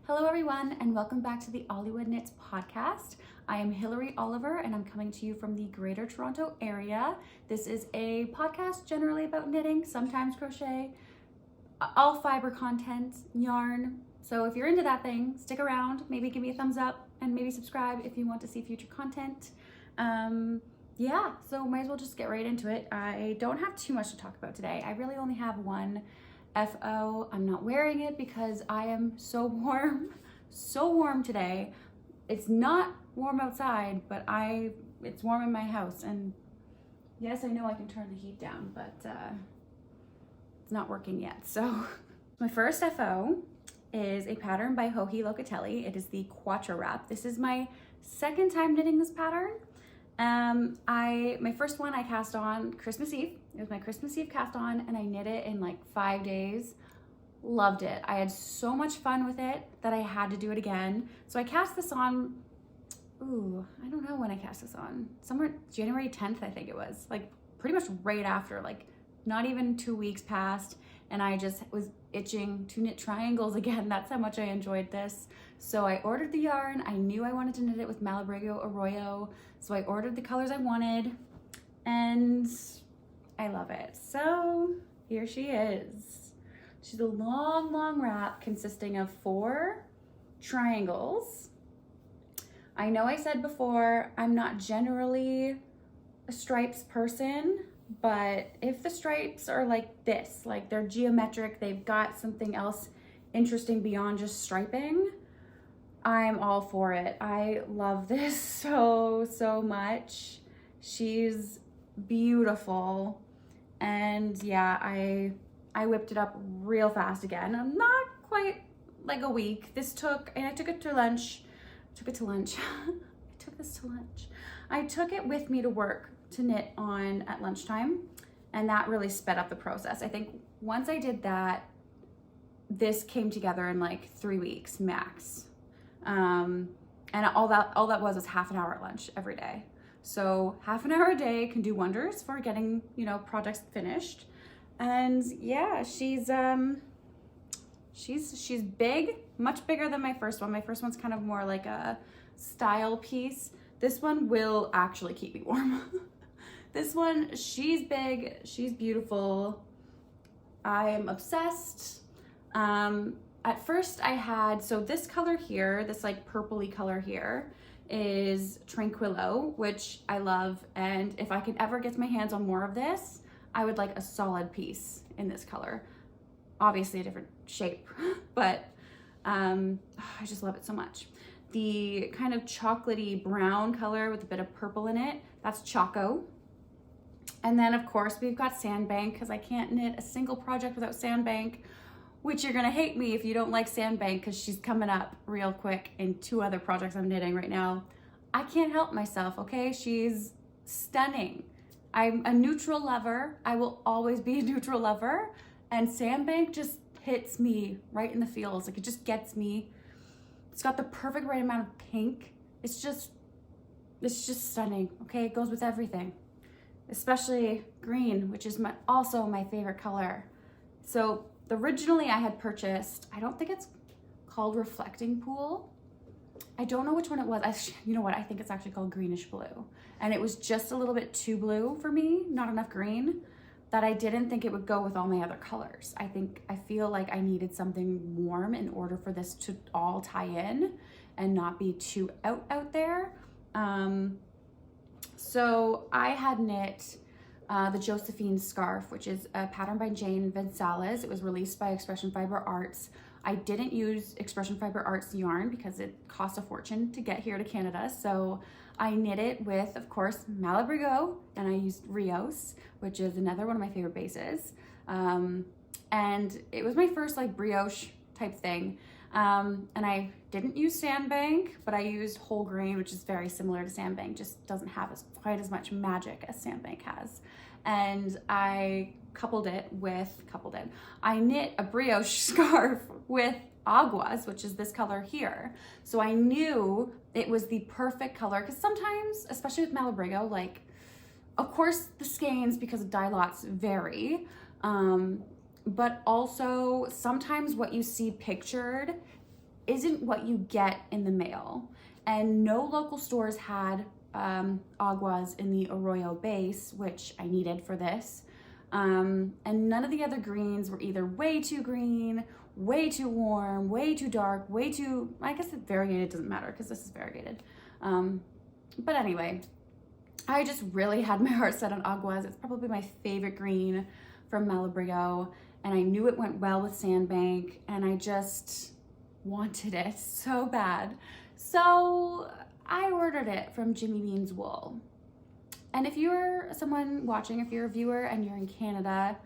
Hello everyone and welcome back to the OllywoodKnits podcast. I am Hillary Oliver and I'm coming to you from the Greater Toronto area. This is a podcast generally about knitting, sometimes crochet, all fiber content, yarn. So if you're into that thing, stick around, maybe give me a thumbs up and maybe subscribe if you want to see future content. Yeah, so might as well just get right into it. I don't have too much to talk about today. I really only have one FO. I'm not wearing it because I am so warm today. It's not warm outside, but it's warm in my house. And yes, I know I can turn the heat down, but it's not working yet. So my first FO is a pattern by Joji Locatelli. It is the Cuatro wrap. This is my second time knitting this pattern. My first one I cast on Christmas Eve. It was my Christmas Eve cast on and I knit it in like 5 days. Loved it. I had so much fun with it that I had to do it again. So I cast this on, I don't know when I cast this on. Somewhere January 10th, I think it was. Like pretty much right after, like not even 2 weeks passed. And I just was itching to knit triangles again. That's how much I enjoyed this. So I ordered the yarn. I knew I wanted to knit it with Malabrigo Rios. So I ordered the colors I wanted and I love it. So here she is. She's a long wrap consisting of 4 triangles. I know I said before, I'm not generally a stripes person, but if the stripes are like this, like they're geometric, they've got something else interesting beyond just striping, I'm all for it. I love this so much. She's beautiful. And yeah, I whipped it up real fast again. I'm not quite like a week. And I took it to lunch. I took this to lunch. I took it with me to work to knit on at lunchtime. And that really sped up the process. I think once I did that, this came together in like 3 weeks max. And all that was half an hour at lunch every day. So half an hour a day can do wonders for getting, projects finished. And yeah, she's big, much bigger than my first one. My first one's kind of more like a style piece. This one will actually keep me warm. This one, she's big, she's beautiful. I am obsessed. At first I had, so this color here, this like purpley color here is Tranquillo, which I love. And if I could ever get my hands on more of this, I would like a solid piece in this color. Obviously a different shape, but I just love it so much. The kind of chocolatey brown color with a bit of purple in it, that's Choco. And then of course we've got Sandbank, because I can't knit a single project without Sandbank, which you're gonna hate me if you don't like Sandbank, because she's coming up real quick in 2 other projects I'm knitting right now. I can't help myself, okay? She's stunning. I'm a neutral lover. I will always be a neutral lover. And Sandbank just hits me right in the feels. Like it just gets me. It's got the perfect right amount of pink. It's just stunning, okay? It goes with everything, especially green, which is also my favorite color. So originally I had purchased, I don't think it's called Reflecting Pool. I don't know which one it was. You know what? I think it's actually called Greenish Blue. And it was just a little bit too blue for me, not enough green, that I didn't think it would go with all my other colors. I feel like I needed something warm in order for this to all tie in and not be too out there. So I had knit the Josephine scarf, which is a pattern by Jane Gonzalez. It was released by Expression Fiber Arts. I didn't use Expression Fiber Arts yarn because it cost a fortune to get here to Canada. So I knit it with, of course, Malabrigo, and I used Rios, which is another one of my favorite bases. And it was my first like brioche type thing. And I didn't use Sandbank, but I used whole grain, which is very similar to Sandbank, just doesn't have quite as much magic as Sandbank has. And I I knit a brioche scarf with Aguas, which is this color here. So I knew it was the perfect color, because sometimes, especially with Malabrigo, like, of course the skeins, because of dye lots, vary. But also sometimes what you see pictured isn't what you get in the mail. And no local stores had aguas in the Arroyo base, which I needed for this. And none of the other greens were either way too green, way too warm, way too dark, way too, I guess it variegated doesn't matter because this is variegated. But anyway, I just really had my heart set on aguas. It's probably my favorite green from Malabrigo, and I knew it went well with Sandbank, and I just wanted it so bad. So I ordered it from Jimmy Bean's Wool. And if you're someone watching, if you're a viewer and you're in Canada,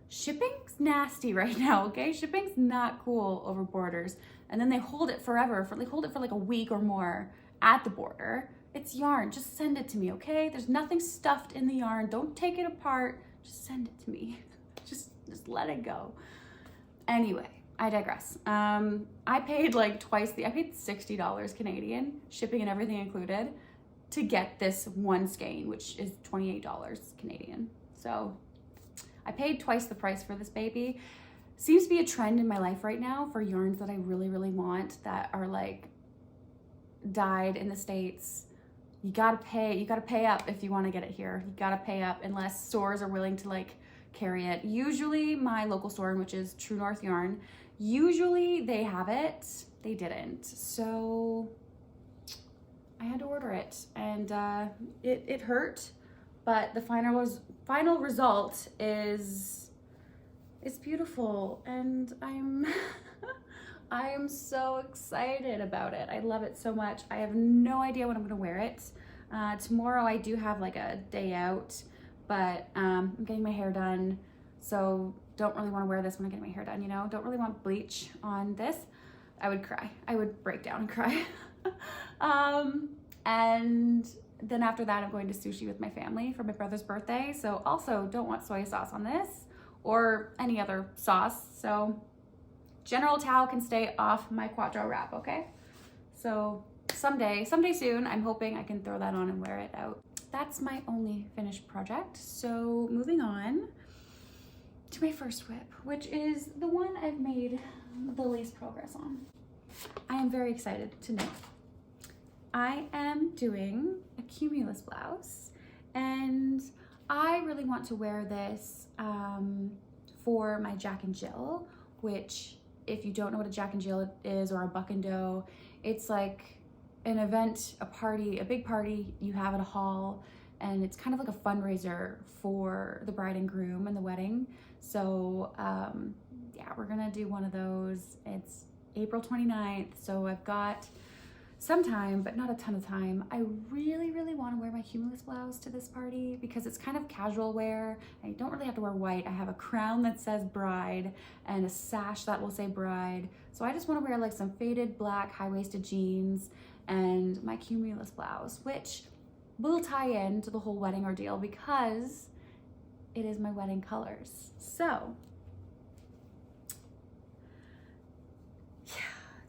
shipping's nasty right now, okay? Shipping's not cool over borders. And then they hold it forever, they hold it for like a week or more at the border. It's yarn, just send it to me, okay? There's nothing stuffed in the yarn. Don't take it apart, just send it to me. just let it go. Anyway, I digress. I paid like twice I paid $60 Canadian, shipping and everything included, to get this one skein, which is $28 Canadian. So I paid twice the price for this baby. Seems to be a trend in my life right now for yarns that I really, really want that are like dyed in the States. You gotta pay up if you wanna get it here. You gotta pay up unless stores are willing to like carry it. Usually my local store, which is True North Yarn, usually they have it. They didn't. So I had to order it, and it hurt, but the final result is it's beautiful, and I am so excited about it. I love it so much. I have no idea when I'm gonna wear it. Tomorrow I do have like a day out, but I'm getting my hair done, so don't really want to wear this when I'm getting my hair done, you know? Don't really want bleach on this. I would cry. I would break down and cry. And then after that, I'm going to sushi with my family for my brother's birthday. So also don't want soy sauce on this or any other sauce. So General Tao can stay off my Cuatro wrap, okay? So someday soon, I'm hoping I can throw that on and wear it out. That's my only finished project. So moving on to my first whip, which is the one I've made the least progress on. I am very excited to know I am doing a Cumulus blouse, and I really want to wear this for my Jack and Jill, which if you don't know what a Jack and Jill is or a buck and doe, it's like an event, a party, a big party you have at a hall, and it's kind of like a fundraiser for the bride and groom and the wedding. So yeah, we're gonna do one of those. It's April 29th, so I've got some time, but not a ton of time. I really, really want to wear my Cumulus blouse to this party because it's kind of casual wear. I don't really have to wear white. I have a crown that says bride and a sash that will say bride. So I just want to wear like some faded black high-waisted jeans and my Cumulus blouse, which will tie into the whole wedding ordeal because it is my wedding colors. So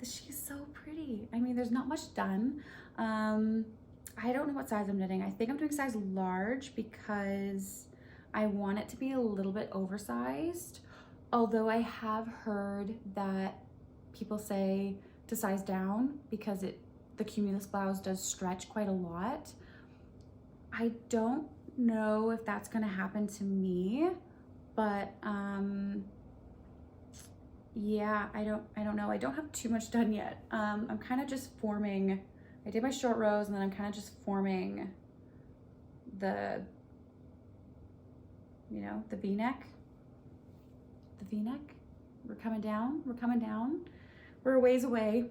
she's so pretty. I mean, there's not much done. I don't know what size I'm knitting. I think I'm doing size large because I want it to be a little bit oversized. Although I have heard that people say to size down because the Cumulus blouse does stretch quite a lot. I don't know if that's gonna happen to me, but yeah, I don't know. I don't have too much done yet. I'm kind of just forming, I did my short rows and then I'm kind of just forming the, you know, the V-neck. The V-neck. We're coming down. We're a ways away.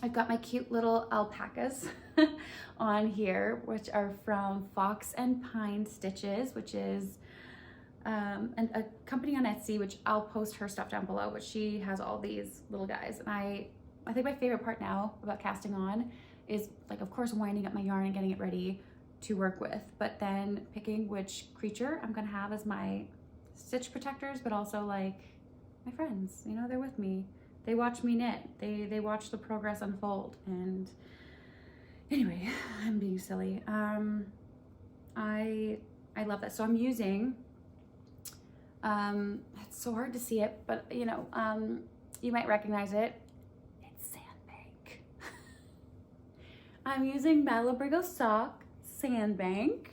I've got my cute little alpacas on here, which are from Fox and Pine Stitches, which is and a company on Etsy, which I'll post her stuff down below, but she has all these little guys. And I think my favorite part now about casting on is like, of course, winding up my yarn and getting it ready to work with, but then picking which creature I'm gonna have as my stitch protectors, but also like my friends, you know, they're with me. They watch me knit. They watch the progress unfold. And anyway, I'm being silly. I love that. So I'm using, it's so hard to see it, but you know, you might recognize it. It's I'm using Malabrigo sock sandbank.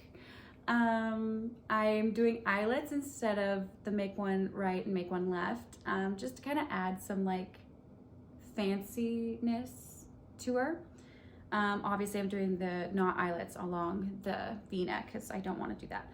I'm doing eyelets instead of the make one right and make one left, just to kind of add some like fanciness to her. Obviously I'm doing the not eyelets along the v-neck because I don't want to do that.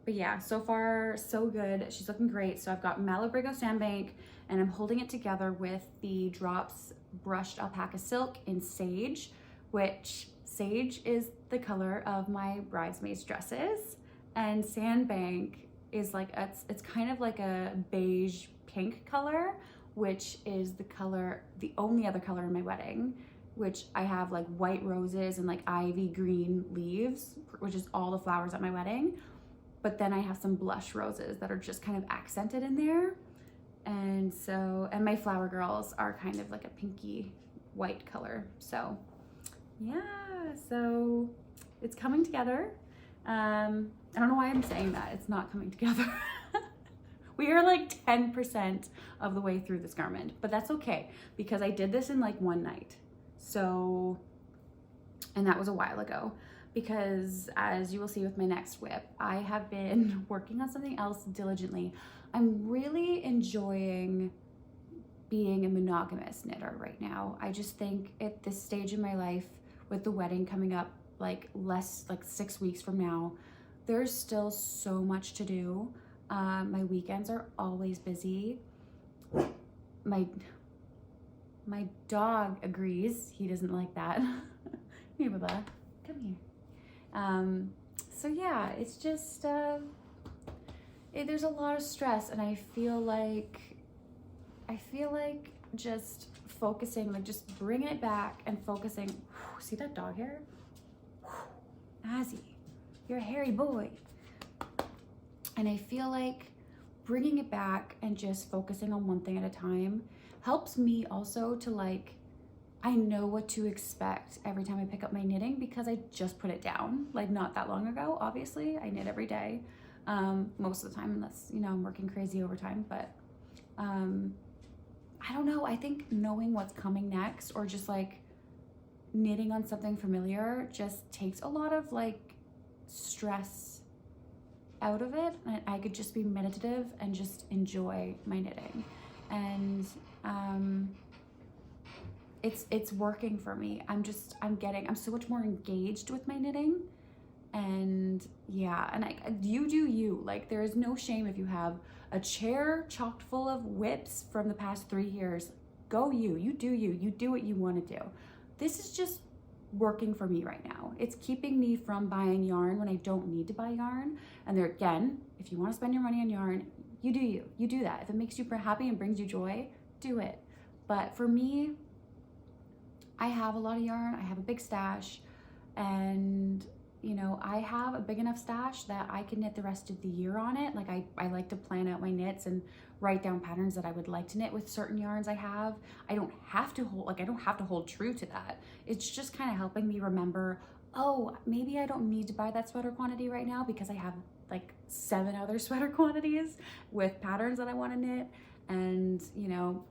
But yeah, so far so good. She's looking great. So I've got Malabrigo sandbank and I'm holding it together with the Drops brushed alpaca silk in sage, which sage is the color of my bridesmaids dresses, and sandbank is like it's kind of like a beige pink color, which is the only other color in my wedding, which I have like white roses and like ivy green leaves, which is all the flowers at my wedding. But then I have some blush roses that are just kind of accented in there. And my flower girls are kind of like a pinky white color. So yeah, so it's coming together. I don't know why I'm saying that. It's not coming together. We are like 10% of the way through this garment, but that's okay because I did this in like one night. So, and that was a while ago, because as you will see with my next whip, I have been working on something else diligently. I'm really enjoying being a monogamous knitter right now. I just think at this stage in my life, with the wedding coming up like 6 weeks from now, there's still so much to do. My weekends are always busy. My dog agrees. He doesn't like that. Here, Baba, come here. So yeah, it's just, there's a lot of stress, and I feel like just focusing, like just bringing it back and focusing. See that dog hair? Azzy, you're a hairy boy. And I feel like bringing it back and just focusing on one thing at a time helps me also to like, I know what to expect every time I pick up my knitting because I just put it down like not that long ago. Obviously I knit every day, most of the time, unless, you know, I'm working crazy overtime. But I don't know, I think knowing what's coming next, or just like knitting on something familiar, just takes a lot of like stress out of it, and I could just be meditative and just enjoy my knitting. And it's working for me. I'm so much more engaged with my knitting. And yeah, and you do you. Like, there is no shame if you have a chair chocked full of whips from the past 3 years. Go you do you. You do what you want to do. This is just working for me right now. It's keeping me from buying yarn when I don't need to buy yarn. And there again, if you want to spend your money on yarn, you do you. You do that. If it makes you happy and brings you joy, do it. But for me, I have a lot of yarn. I have a big stash, and you know, I have a big enough stash that I can knit the rest of the year on it. Like I like to plan out my knits and write down patterns that I would like to knit with certain yarns I have. I don't have to hold true to that. It's just kind of helping me remember, oh, maybe I don't need to buy that sweater quantity right now because I have like 7 other sweater quantities with patterns that I want to knit. And you know,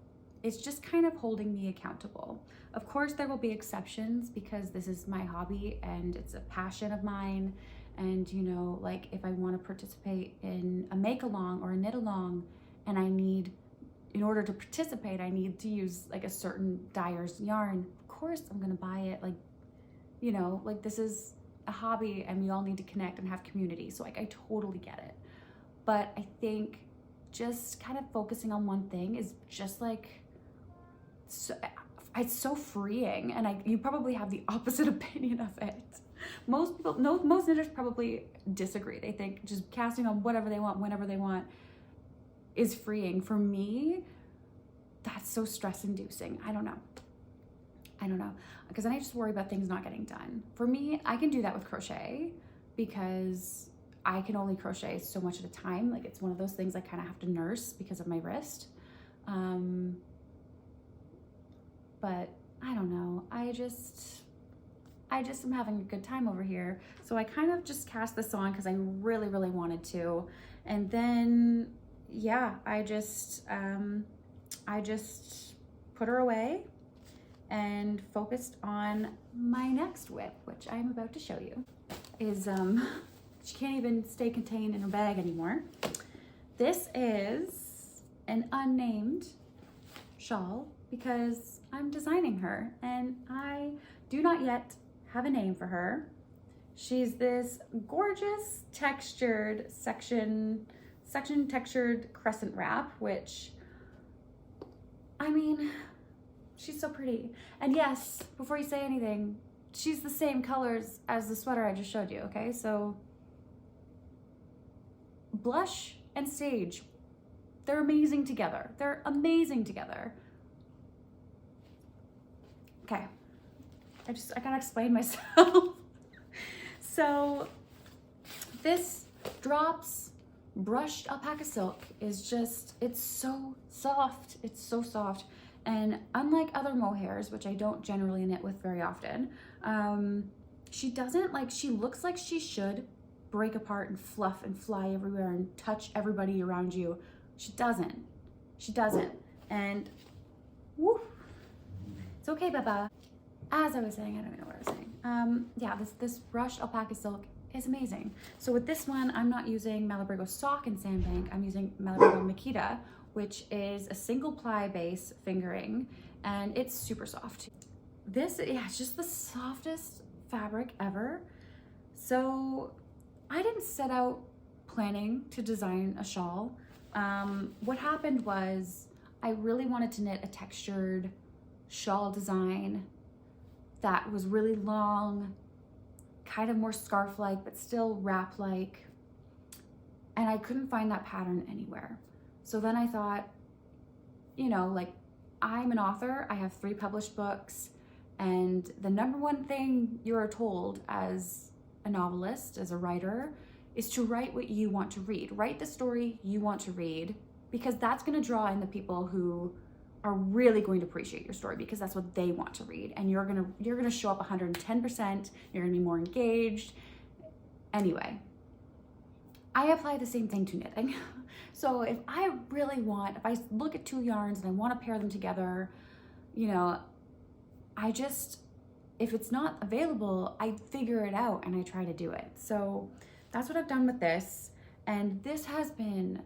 it's just kind of holding me accountable. Of course, there will be exceptions because this is my hobby and it's a passion of mine. And you know, like if I want to participate in a make along or a knit along, and in order to participate, I need to use like a certain dyer's yarn, of course I'm gonna buy it. Like, you know, like this is a hobby and we all need to connect and have community. So like, I totally get it. But I think just kind of focusing on one thing is just like, it's so freeing. And you probably have the opposite opinion of it. Most knitters probably disagree. They think just casting on whatever they want, whenever they want is freeing. For me, that's so stress inducing. I don't know. Because then I just worry about things not getting done. For me, I can do that with crochet because I can only crochet so much at a time. Like, it's one of those things I kind of have to nurse because of my wrist. But I don't know. I just am having a good time over here. So I kind of just cast this on because I really, really wanted to. And then, yeah, I just put her away. and focused on my next whip, which I'm about to show you. Is she can't even stay contained in her bag anymore. This is an unnamed shawl because I'm designing her and I do not yet have a name for her. She's this gorgeous textured section textured crescent wrap, which, I mean, she's so pretty. And yes, before you say anything, she's the same colors as the sweater I just showed you, okay? So blush and sage, they're amazing together. They're amazing together. Okay, I gotta explain myself. So this drops brushed alpaca silk is just, it's so soft. It's so soft. And unlike other mohairs, which I don't generally knit with very often, she doesn't, like, she looks like she should break apart and fluff and fly everywhere and touch everybody around you. She doesn't. She doesn't. And woo, it's okay, Baba. As I was saying, I don't even know what I was saying. Yeah, this brushed alpaca silk is amazing. So with this one, I'm not using Malabrigo Sock and Sandbank. I'm using Malabrigo Mechita, which is a single ply base fingering, and it's super soft. This, yeah, it's just the softest fabric ever. So I didn't set out planning to design a shawl. What happened was I really wanted to knit a textured shawl design that was really long, kind of more scarf-like, but still wrap-like. And I couldn't find that pattern anywhere. So then I thought, you know, like, I'm an author, I have 3 published books, and the number one thing you are told as a novelist, as a writer, is to write what you want to read. Write the story you want to read, because that's gonna draw in the people who are really going to appreciate your story, because that's what they want to read, and you're gonna show up 110%, you're gonna be more engaged. Anyway, I apply the same thing to knitting. So if I look at 2 yarns and I want to pair them together, you know, if it's not available, I figure it out and I try to do it. So that's what I've done with this. And this has been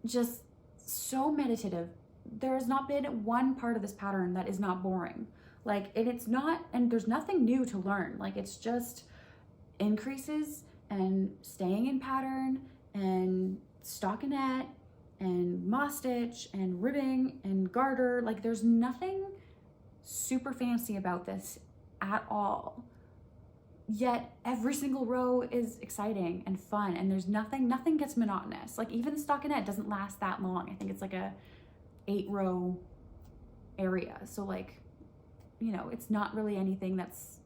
just so meditative. There has not been one part of this pattern that is not boring. Like, and there's nothing new to learn. Like, it's just increases and staying in pattern and stockinette and moss stitch and ribbing and garter. Like, there's nothing super fancy about this at all. Yet every single row is exciting and fun, and there's nothing gets monotonous. Like, even the stockinette doesn't last that long. I think it's like a 8-row area. So, like, you know, it's not really anything that's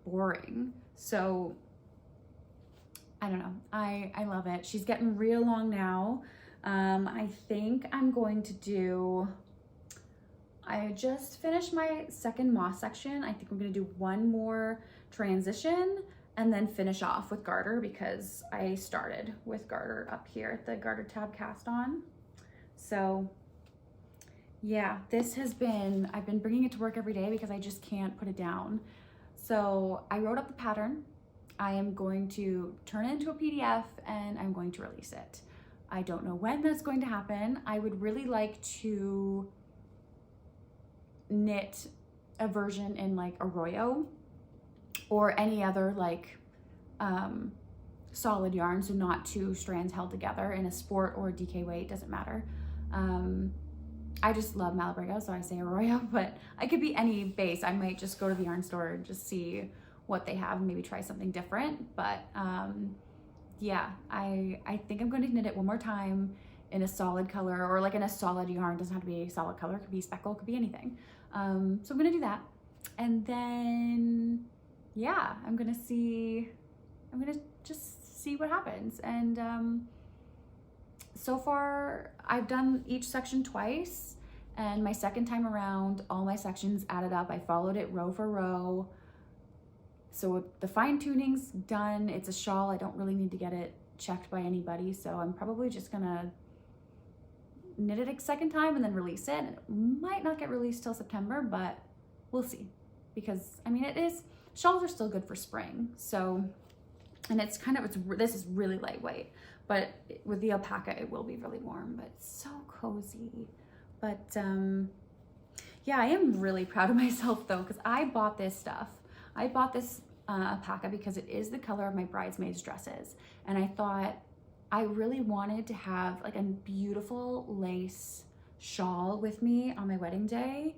boring. So I don't know, I love it. She's getting real long now. I think I'm going to do, I just finished my second moss section. I think I'm gonna do one more transition and then finish off with garter, because I started with garter up here at the garter tab cast on. So yeah, I've been bringing it to work every day because I just can't put it down. So I wrote up the pattern. I am going to turn it into a PDF and I'm going to release it. I don't know when that's going to happen. I would really like to knit a version in like Arroyo or any other like solid yarn, so not 2 strands held together in a sport or a DK weight, doesn't matter. I just love Malabrigo, so I say Arroyo, but I could be any base. I might just go to the yarn store and just see what they have and maybe try something different. But yeah, I think I'm going to knit it one more time in a solid color, or like in a solid yarn. It doesn't have to be a solid color, it could be speckle, it could be anything. So I'm gonna do that. And then, yeah, I'm gonna just see what happens. And so far I've done each section twice, and my second time around, all my sections added up. I followed it row for row. So the fine tuning's done. It's a shawl. I don't really need to get it checked by anybody. So I'm probably just gonna knit it a second time and then release it. And it might not get released till September, but we'll see. Because, I mean, shawls are still good for spring. So, and it's kind of, this is really lightweight, but with the alpaca, it will be really warm, but it's so cozy. But yeah, I am really proud of myself though, because I bought this stuff. I bought this alpaca because it is the color of my bridesmaids' dresses. And I thought I really wanted to have like a beautiful lace shawl with me on my wedding day.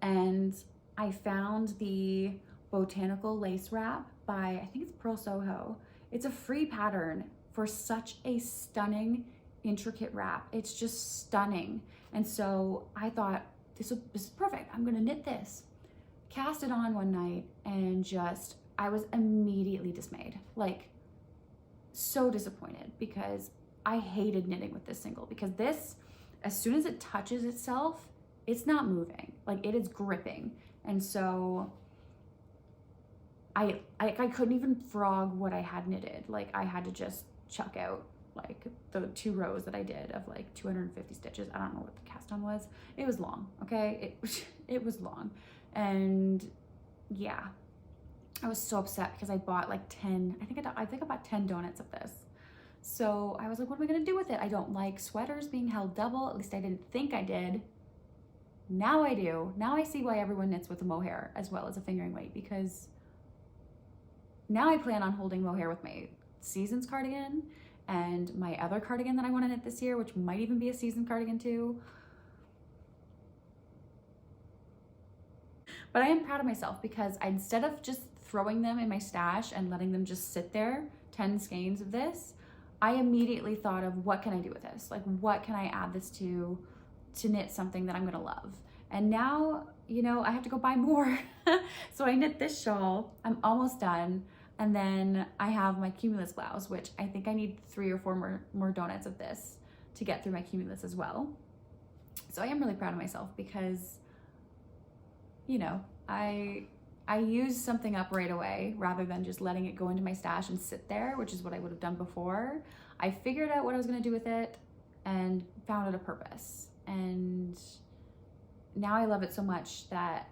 And I found the botanical lace wrap by, I think it's Pearl Soho. It's a free pattern for such a stunning, intricate wrap. It's just stunning. And so I thought, this is perfect. I'm gonna knit this. Cast it on one night and I was immediately dismayed. Like, so disappointed, because I hated knitting with this single, because this, as soon as it touches itself, it's not moving. Like, it is gripping. And so I couldn't even frog what I had knitted. Like, I had to just chuck out like the 2 rows that I did of like 250 stitches. I don't know what the cast on was. It was long, okay? It was long. And yeah, I was so upset because I bought like 10, I think I bought 10 donuts of this. So I was like, what am I gonna do with it? I don't like sweaters being held double. At least I didn't think I did. Now I do. Now I see why everyone knits with a mohair as well as a fingering weight, because now I plan on holding mohair with my Seasons cardigan and my other cardigan that I want to knit this year, which might even be a season cardigan too. But I am proud of myself because instead of just throwing them in my stash and letting them just sit there, 10 skeins of this, I immediately thought of, what can I do with this? Like, what can I add this to knit something that I'm gonna love? And now, you know, I have to go buy more. So I knit this shawl, I'm almost done. And then I have my Cumulus blouse, which I think I need 3 or 4 more donuts of this to get through my Cumulus as well. So I am really proud of myself because, you know, I used something up right away rather than just letting it go into my stash and sit there, which is what I would have done before. I figured out what I was gonna do with it and found it a purpose. And now I love it so much that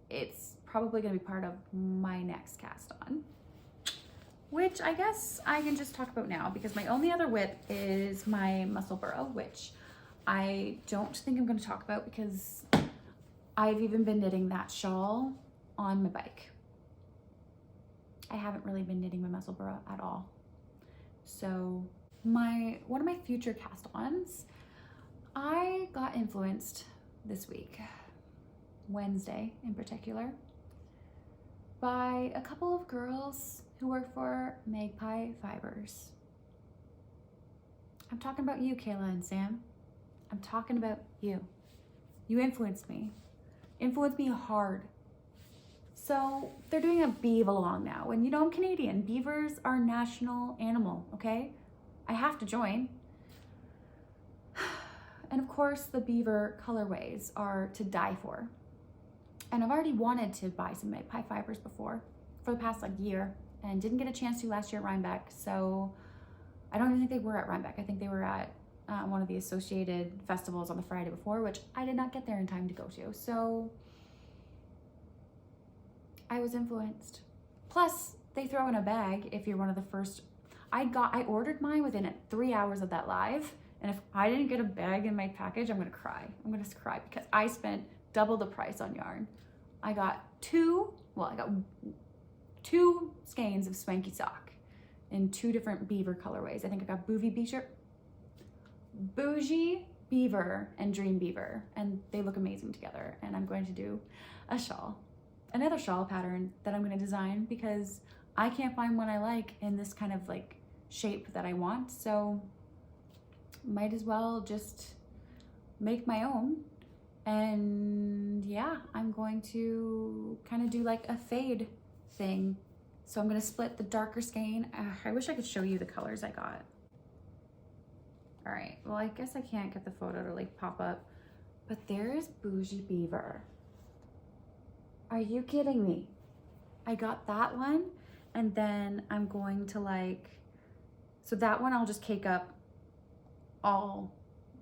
it's probably gonna be part of my next cast on, which I guess I can just talk about now because my only other whip is my muscle burrow, which I don't think I'm gonna talk about because I've even been knitting that shawl on my bike. I haven't really been knitting my muscle burrow at all. So one of my future cast-ons, I got influenced this week, Wednesday in particular, by a couple of girls who work for Magpie Fibers. I'm talking about you, Kayla and Sam. I'm talking about you. You influenced me hard. So they're doing a Beav-a-long now, and you know I'm Canadian. Beavers are national animal, okay? I have to join. And of course, the beaver colorways are to die for. And I've already wanted to buy some Magpie Fibers before, for the past like year, and didn't get a chance to last year at Rhinebeck. So I don't even think they were at Rhinebeck. I think they were at one of the associated festivals on the Friday before, which I did not get there in time to go to. So I was influenced. Plus, they throw in a bag if you're one of the first. I ordered mine within 3 hours of that live, and if I didn't get a bag in my package, I'm gonna cry. I'm gonna cry because I spent double the price on yarn. I got two skeins of Swanky sock in 2 different beaver colorways. I think I got Bougie, Beaver, and Dream Beaver, and they look amazing together. And I'm going to do a shawl, another shawl pattern that I'm going to design because I can't find one I like in this kind of like shape that I want. So might as well just make my own. And yeah, I'm going to kind of do like a fade thing. So I'm going to split the darker skein. I wish I could show you the colors I got. All right, well, I guess I can't get the photo to like pop up, but there's Bougie Beaver. Are you kidding me? I got that one, and then I'm going to so that one I'll just cake up all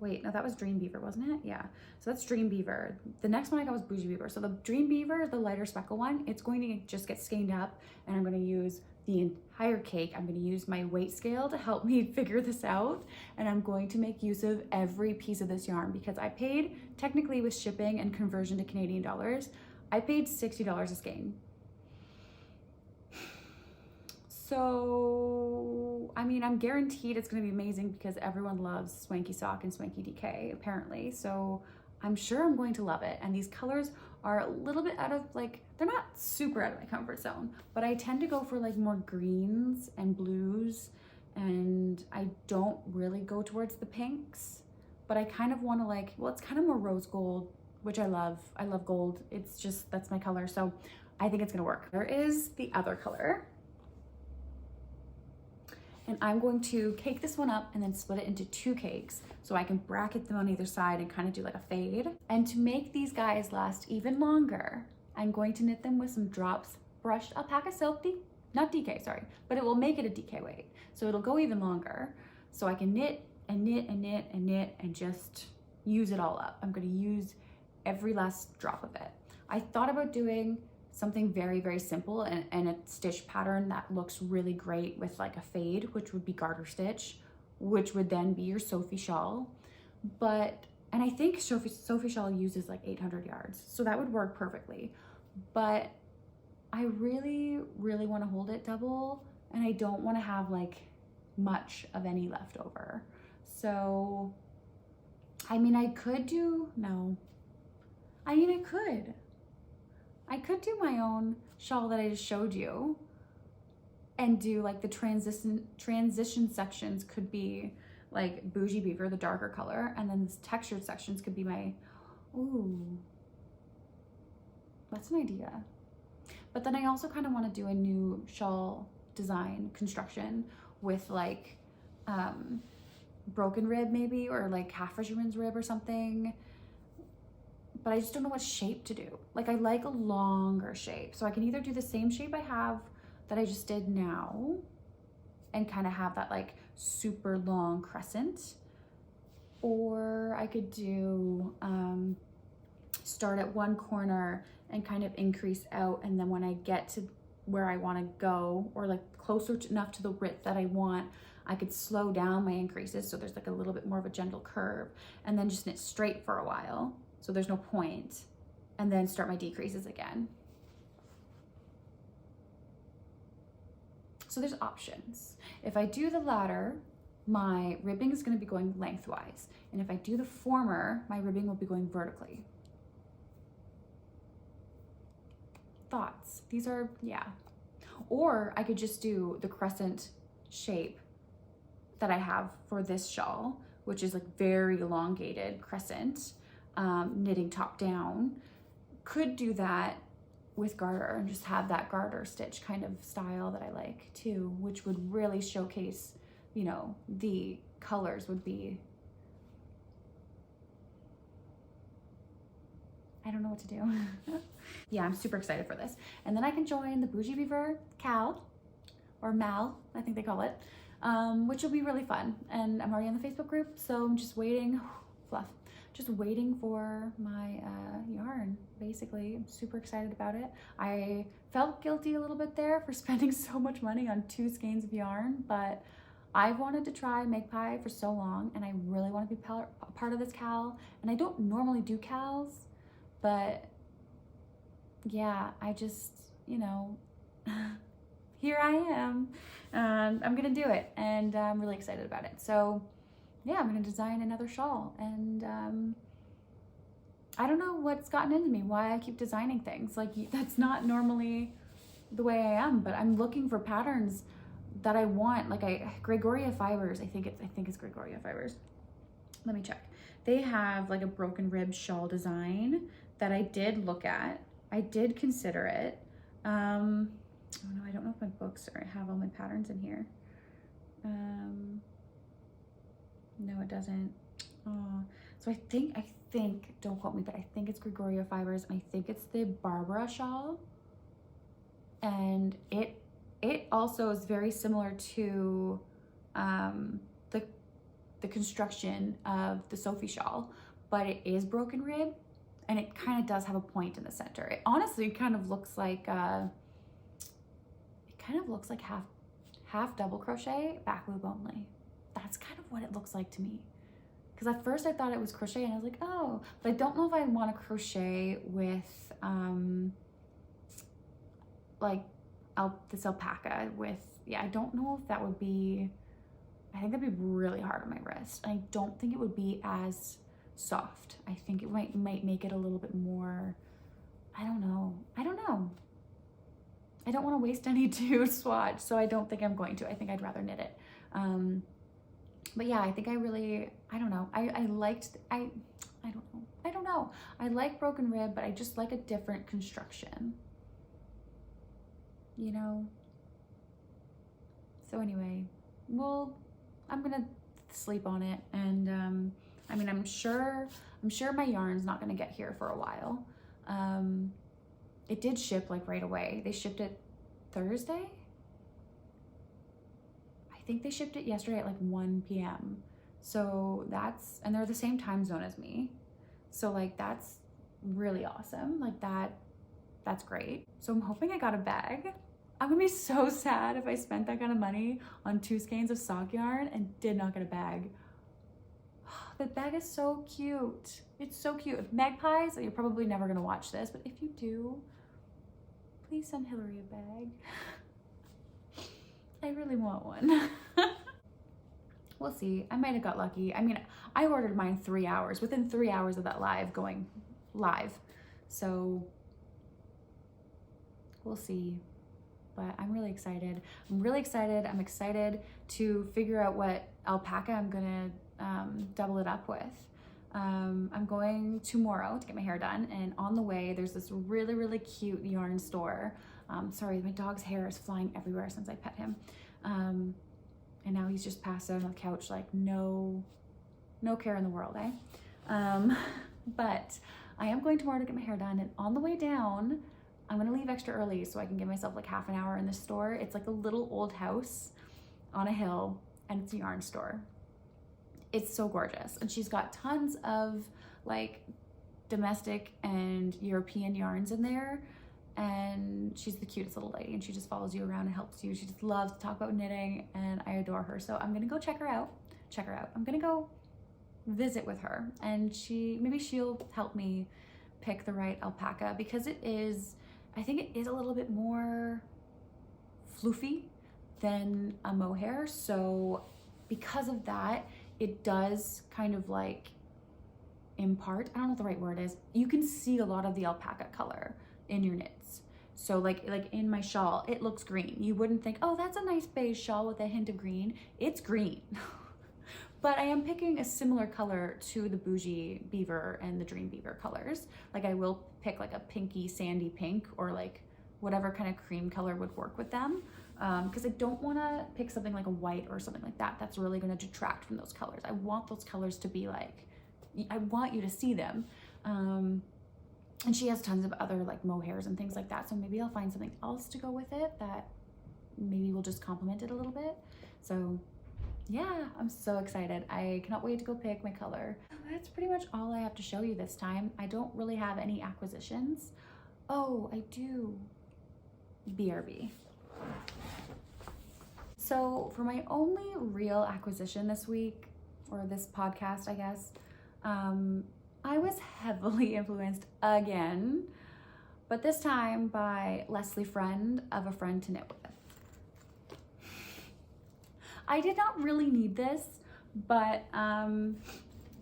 wait, no, that was Dream Beaver, wasn't it? Yeah, so that's Dream Beaver. The next one I got was Bougie Beaver. So the Dream Beaver, the lighter speckle one, it's going to just get skeined up, and I'm going to use the entire cake. I'm going to use my weight scale to help me figure this out, and I'm going to make use of every piece of this yarn because I paid, technically with shipping and conversion to Canadian dollars, I paid $60 a skein. So, I mean, I'm guaranteed it's going to be amazing because everyone loves Swanky Sock and Swanky DK, apparently. So I'm sure I'm going to love it. And these colors are a little bit out of, like, they're not super out of my comfort zone, but I tend to go for like more greens and blues, and I don't really go towards the pinks, but I kind of want to like, well, it's kind of more rose gold, which I love. I love gold. It's just, that's my color. So I think it's going to work. There is the other color. And I'm going to cake this one up and then split it into 2 cakes so I can bracket them on either side and kind of do like a fade. And to make these guys last even longer, I'm going to knit them with some drops brushed alpaca silk, not DK, sorry, but it will make it a DK weight. So it'll go even longer. So I can knit and knit and knit and knit and just use it all up. I'm going to use every last drop of it. I thought about doing something very, very simple and a stitch pattern that looks really great with like a fade, which would be garter stitch, which would then be your Sophie shawl. But, and I think Sophie shawl uses like 800 yards, so that would work perfectly. But I really, really want to hold it double, and I don't want to have like much of any left over. So, I mean, I could do, no. I mean, I could do my own shawl that I just showed you and do like the transition sections could be like Bougie Beaver, the darker color, and then the textured sections could be my, ooh, that's an idea. But then I also kind of want to do a new shawl design construction with like broken rib maybe, or like half fisherman's rib or something. But I just don't know what shape to do. Like I like a longer shape. So I can either do the same shape I have that I just did now and kind of have that like super long crescent, or I could do, start at one corner and kind of increase out. And then when I get to where I want to go, or like closer enough to the width that I want, I could slow down my increases. So there's like a little bit more of a gentle curve, and then just knit straight for a while. So there's no point, and then start my decreases again. So there's options. If I do the latter, my ribbing is going to be going lengthwise. And if I do the former, my ribbing will be going vertically. Thoughts? These are, yeah. Or I could just do the crescent shape that I have for this shawl, which is like very elongated crescent. Knitting top down. Could do that with garter and just have that garter stitch kind of style that I like too, which would really showcase, you know, the colors would be, I don't know what to do. Yeah, I'm super excited for this. And then I can join the Bougie Beaver Cal, or Mal, I think they call it, which will be really fun. And I'm already on the Facebook group, so I'm just waiting, fluff. Just waiting for my yarn, basically. I'm super excited about it. I felt guilty a little bit there for spending so much money on 2 skeins of yarn, but I've wanted to try Magpie for so long, and I really want to be part of this cal. And I don't normally do cals, but yeah, I just, you know, here I am, and I'm gonna do it, and I'm really excited about it. So yeah, I'm gonna design another shawl, and I don't know what's gotten into me, why I keep designing things. Like, that's not normally the way I am, but I'm looking for patterns that I want. Like Gregoria Fibers, I think it's Gregoria Fibers. Let me check. They have like a broken rib shawl design that I did look at. I did consider it. Oh no, I don't know if my books have all my patterns in here. No, it doesn't. So I think, don't quote me, but I think it's Gregoria Fibers, and I think it's the Barbara shawl. And it also is very similar to the the construction of the Sophie shawl, but it is broken rib, and it kind of does have a point in the center. It honestly kind of looks like half double crochet, back loop only. That's kind of what it looks like to me. Because at first I thought it was crochet, and I was like, oh, but I don't know if I want to crochet with like this alpaca with, yeah, I don't know if that would be, I think that'd be really hard on my wrist. I don't think it would be as soft. I think it might make it a little bit more, I don't know. I don't want to waste any dude swatch, so I don't think I'm going to. I think I'd rather knit it. But yeah, I think I don't know. I don't know. I like broken rib, but I just like a different construction, you know? So anyway, I'm gonna sleep on it, and I mean, I'm sure my yarn's not gonna get here for a while. It did ship like right away. They shipped it Thursday. I think they shipped it yesterday at like 1 p.m. So and they're the same time zone as me. So like, that's really awesome. Like that's great. So I'm hoping I got a bag. I'm gonna be so sad if I spent that kind of money on 2 skeins of sock yarn and did not get a bag. The bag is so cute. It's so cute. Magpies, you're probably never gonna watch this, but if you do, please send Hillary a bag. I really want one. We'll see. I might have got lucky. I mean, I ordered mine 3 hours, within 3 hours of that going live. So we'll see. But I'm really excited. I'm excited to figure out what alpaca I'm gonna double it up with. I'm going tomorrow to get my hair done, and on the way there's this really, really cute yarn store. Sorry, my dog's hair is flying everywhere since I pet him. And now he's just passed out on the couch, like no care in the world, eh? But I am going tomorrow to get my hair done, and on the way down, I'm gonna leave extra early so I can give myself like half an hour in the store. It's like a little old house on a hill, and it's a yarn store. It's so gorgeous, and she's got tons of like domestic and European yarns in there, and she's the cutest little lady, and she just follows you around and helps you. She just loves to talk about knitting, and I adore her. So I'm gonna go check her out. I'm gonna go visit with her, and maybe she'll help me pick the right alpaca, because I think it is a little bit more floofy than a mohair. So because of that, it does kind of like impart, I don't know what the right word is. You can see a lot of the alpaca color in your knits. So like in my shawl, it looks green. You wouldn't think, oh, that's a nice beige shawl with a hint of green. It's green. But I am picking a similar color to the Bougie Beaver and the Dream Beaver colors. Like I will pick like a pinky sandy pink, or like whatever kind of cream color would work with them. Because I don't want to pick something like a white or something like that. That's really going to detract from those colors. I want those colors to be like, I want you to see them. And she has tons of other like mohairs and things like that. So maybe I'll find something else to go with it that maybe will just complement it a little bit. So yeah, I'm so excited. I cannot wait to go pick my color. That's pretty much all I have to show you this time. I don't really have any acquisitions. Oh, I do. BRB. So for my only real acquisition this week, or this podcast, I guess, I was heavily influenced again, but this time by Leslie Friend of A Friend to Knit With. I did not really need this, but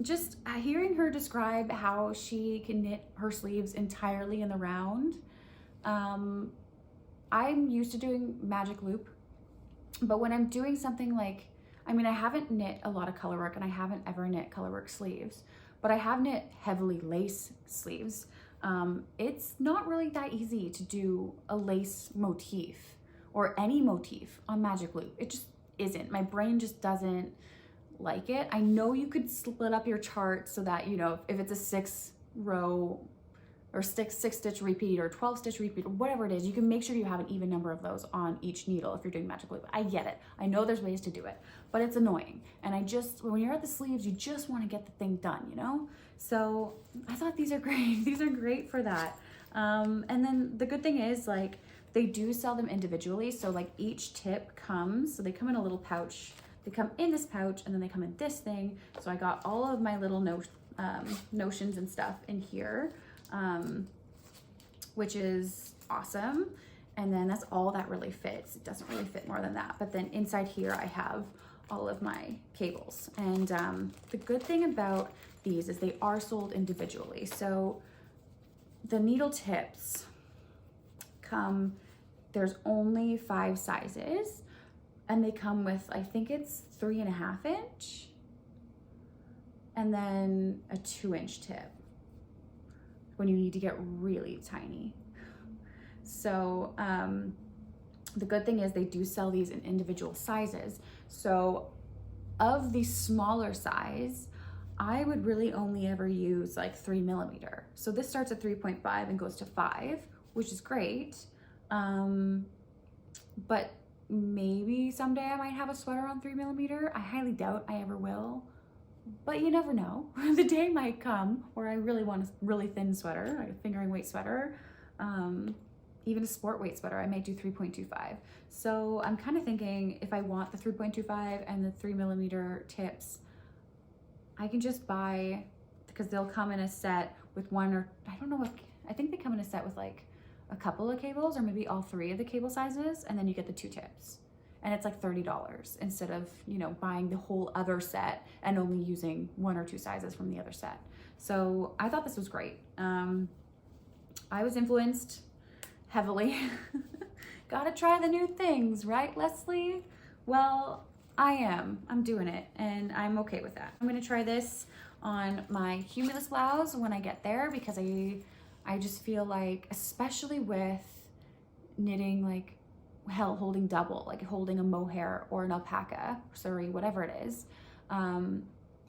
just hearing her describe how she can knit her sleeves entirely in the round. I'm used to doing magic loop, but when I'm doing something like, I mean, I haven't knit a lot of colorwork, and I haven't ever knit colorwork sleeves, but I have knit heavily lace sleeves. It's not really that easy to do a lace motif or any motif on magic loop. It just isn't. My brain just doesn't like it. I know you could split up your chart so that, you know, if it's a 6-row or six stitch repeat or 12 stitch repeat or whatever it is. You can make sure you have an even number of those on each needle if you're doing magic loop. I get it. I know there's ways to do it, but it's annoying. And when you're at the sleeves, you just want to get the thing done, you know? So I thought these are great. These are great for that. And then the good thing is, like, they do sell them individually. So like each tip comes, so they come in a little pouch. They come in this pouch and then they come in this thing. So I got all of my little notions and stuff in here, which is awesome. And then that's all that really fits. It doesn't really fit more than that. But then inside here, I have all of my cables. And the good thing about these is they are sold individually. So the needle tips come, there's only 5 sizes, and they come with, I think it's 3.5 inch, and then a 2-inch tip when you need to get really tiny. So the good thing is they do sell these in individual sizes. So of the smaller size, I would really only ever use like 3 millimeter. So this starts at 3.5 and goes to 5, which is great. But maybe someday I might have a sweater on 3 millimeter. I highly doubt I ever will, but you never know. The day might come where I really want a really thin sweater, like a fingering weight sweater. Even a sport weight sweater, I might do 3.25. So I'm kind of thinking if I want the 3.25 and the 3 millimeter tips, I can just buy, because they'll come in a set with one, or I don't know what, I think they come in a set with like a couple of cables or maybe all 3 of the cable sizes, and then you get the 2 tips. And it's like $30 instead of, you know, buying the whole other set and only using 1 or 2 sizes from the other set. So I thought this was great. I was influenced heavily. Gotta try the new things, right, Leslie? Well, I am. I'm doing it, and I'm okay with that. I'm gonna try this on my Cumulus blouse when I get there, because I just feel like, especially with knitting, like holding double, like holding a mohair or an alpaca, suri, whatever it is,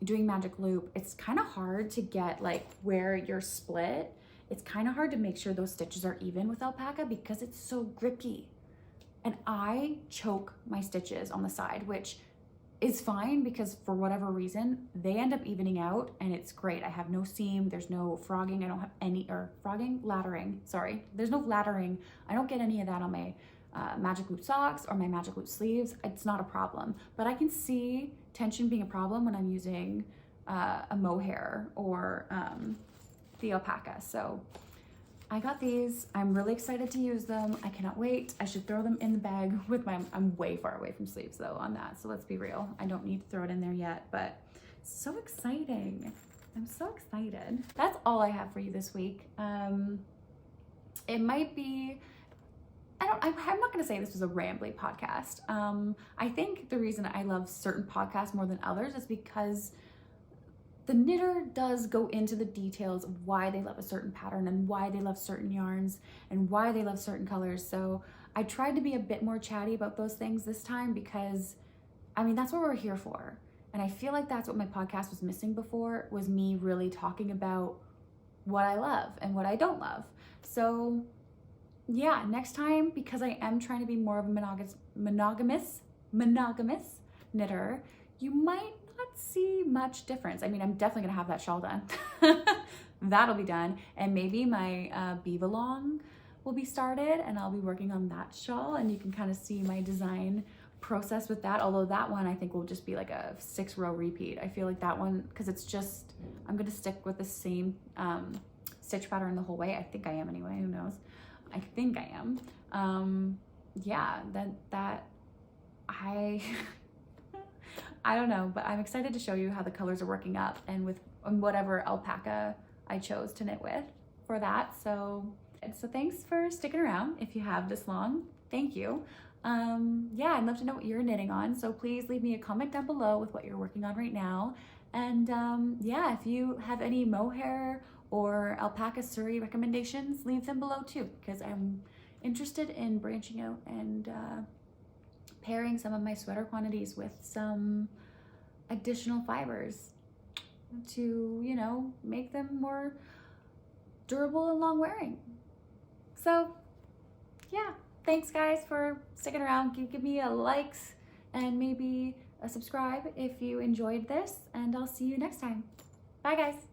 doing magic loop, it's kind of hard to get like where you're split. It's kind of hard to make sure those stitches are even with alpaca because it's so grippy. And I choke my stitches on the side, which is fine because for whatever reason, they end up evening out and it's great. I have no seam, there's no frogging, I don't have any, or frogging, laddering, sorry. There's no laddering. I don't get any of that on my magic loop socks or my magic loop sleeves. It's not a problem, but I can see tension being a problem when I'm using a mohair or the alpaca. So I got these. I'm really excited to use them. I cannot wait. I should throw them in the bag with I'm way far away from sleeves though on that. So let's be real. I don't need to throw it in there yet, but so exciting. I'm so excited. That's all I have for you this week. It might be, I'm not gonna say this was a rambly podcast. I think the reason I love certain podcasts more than others is because the knitter does go into the details of why they love a certain pattern and why they love certain yarns and why they love certain colors. So I tried to be a bit more chatty about those things this time because, I mean, that's what we're here for. And I feel like that's what my podcast was missing before, was me really talking about what I love and what I don't love. So yeah, next time, because I am trying to be more of a monogamous knitter, you might not see much difference. I mean, I'm definitely gonna have that shawl done. That'll be done. And maybe my Beav-a-long will be started and I'll be working on that shawl, and you can kind of see my design process with that. Although that one I think will just be like a 6-row repeat. I feel like that one, because it's just, I'm gonna stick with the same stitch pattern the whole way. I think I am anyway, who knows? I think I am. Yeah, that I don't know, but I'm excited to show you how the colors are working up and with whatever alpaca I chose to knit with for that. So thanks for sticking around. If you have this long, thank you. Yeah, I'd love to know what you're knitting on. So please leave me a comment down below with what you're working on right now. And yeah, if you have any mohair or alpaca suri recommendations, leave them below too, because I'm interested in branching out and pairing some of my sweater quantities with some additional fibers to, you know, make them more durable and long wearing. So yeah, thanks guys for sticking around. Give me a likes and maybe a subscribe if you enjoyed this, and I'll see you next time. Bye guys.